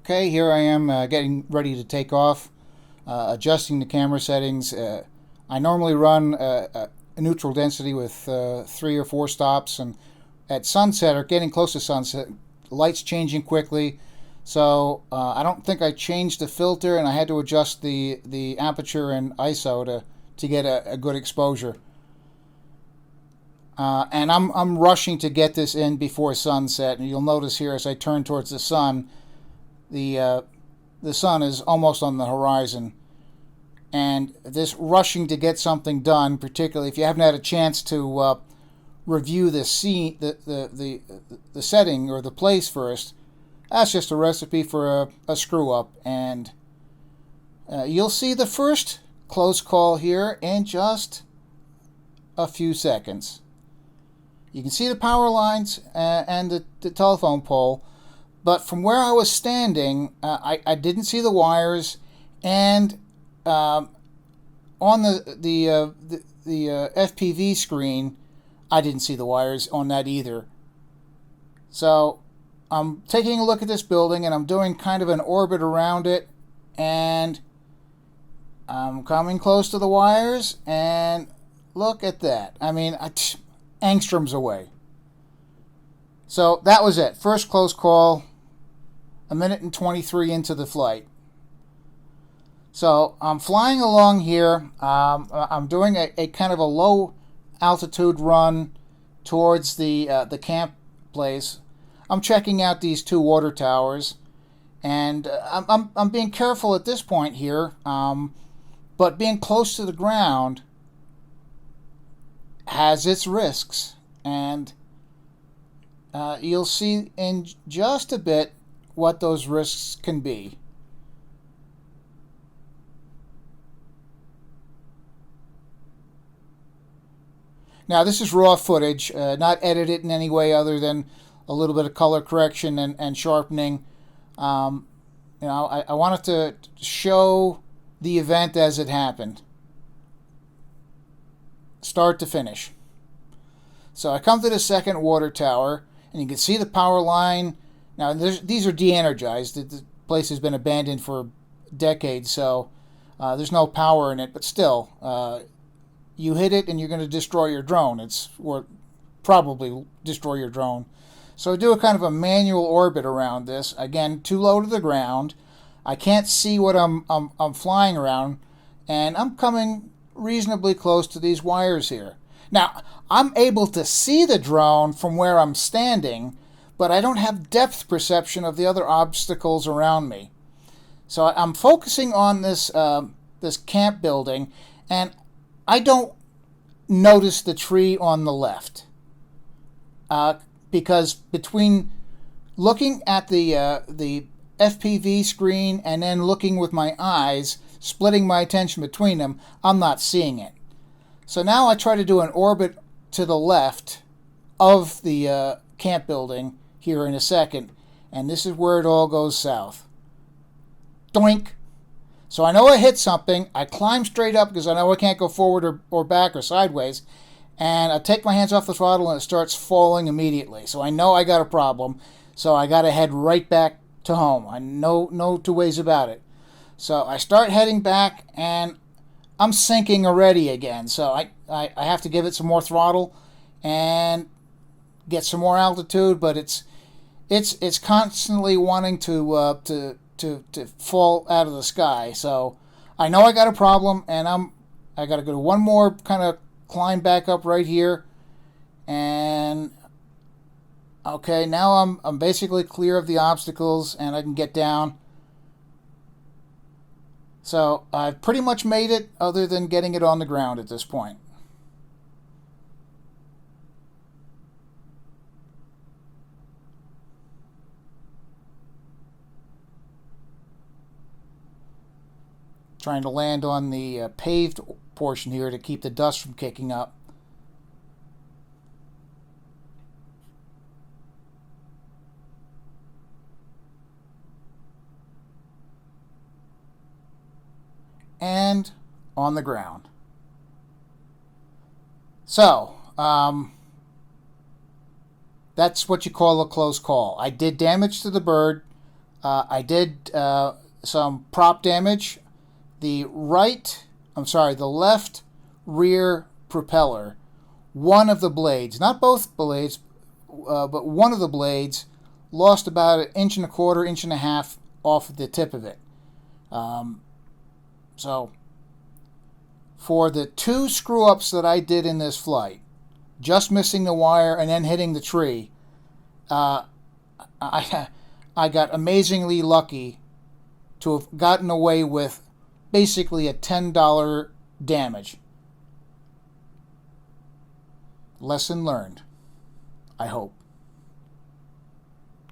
Okay, here I am getting ready to take off, adjusting the camera settings. I normally run a neutral density with 3 or 4 stops, and at sunset or getting close to sunset, the light's changing quickly. So I don't think I changed the filter, and I had to adjust the aperture and ISO to get a good exposure. And I'm rushing to get this in before sunset, and you'll notice here as I turn towards the sun, the sun is almost on the horizon. And this rushing to get something done, particularly if you haven't had a chance to review the scene, the setting or the place first, that's just a recipe for a screw up. And you'll see the first close call here in just a few seconds. You can see the power lines and the telephone pole, but from where I was standing, I didn't see the wires, and on the FPV screen, I didn't see the wires on that either. So I'm taking a look at this building, and I'm doing kind of an orbit around it, and I'm coming close to the wires, and look at that. I mean, angstroms away. So that was it. First close call, 1 minute and 23 into the flight. So I'm flying along here. I'm doing a kind of a low altitude run towards the camp place. I'm checking out these 2 water towers, and I'm being careful at this point here. But being close to the ground has its risks, and you'll see in just a bit what those risks can be. Now, this is raw footage, not edited in any way other than a little bit of color correction and sharpening. I wanted to show the event as it happened, start to finish. So I come to the second water tower, and you can see the power line. Now, these are de-energized. The place has been abandoned for decades, so there's no power in it, but still, you hit it and you're going to destroy your drone. Or probably destroy your drone. So I do a kind of a manual orbit around this. Again, too low to the ground. I can't see what I'm flying around, and I'm coming reasonably close to these wires here. Now, I'm able to see the drone from where I'm standing, but I don't have depth perception of the other obstacles around me. So I'm focusing on this camp building, and I don't notice the tree on the left, because between looking at the FPV screen and then looking with my eyes, splitting my attention between them, I'm not seeing it. So now I try to do an orbit to the left of the camp building here in a second, and this is where it all goes south. Doink! So I know I hit something. I climb straight up because I know I can't go forward or back or sideways. And I take my hands off the throttle and it starts falling immediately. So I know I got a problem. So I got to head right back to home. I know no 2 ways about it. So I start heading back, and I'm sinking already again. So I have to give it some more throttle and get some more altitude. But it's constantly wanting to fall out of the sky. So I know I got a problem, and I got to go to one more kind of climb back up right here, and okay, now I'm basically clear of the obstacles, and I can get down. So I've pretty much made it, other than getting it on the ground at this point. Trying to land on the paved portion here to keep the dust from kicking up. And on the ground. So, that's what you call a close call. I did damage to the bird. I did some prop damage. The left rear propeller, one of the blades, not both blades, but one of the blades, lost about 1.25 inches off the tip of it. So, for the 2 screw-ups that I did in this flight, just missing the wire and then hitting the tree, I got amazingly lucky to have gotten away with basically a $10 damage. Lesson learned, I hope.